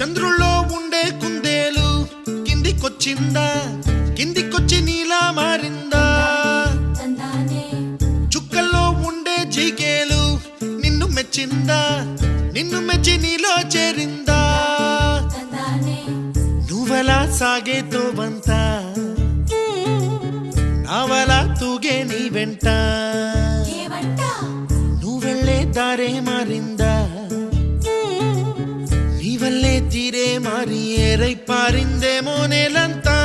చంద్రుల్లో ఉండే కుందేలు కిందికొచ్చిందా, కిందికొచ్చి నీలా మారిందా? చుక్కల్లో ఉండే జీకేలు నిన్ను మెచ్చిందా, నిన్ను మెచ్చి నీలో చేరిందా? నువ్వలా సాగేతో బంత నావలా తూగే నీ వెంట, నువ్వెళ్ళే దారే మారిందా, నీ వల్లే తీరే మారి ఏరై పారిందేమో నేలంతా.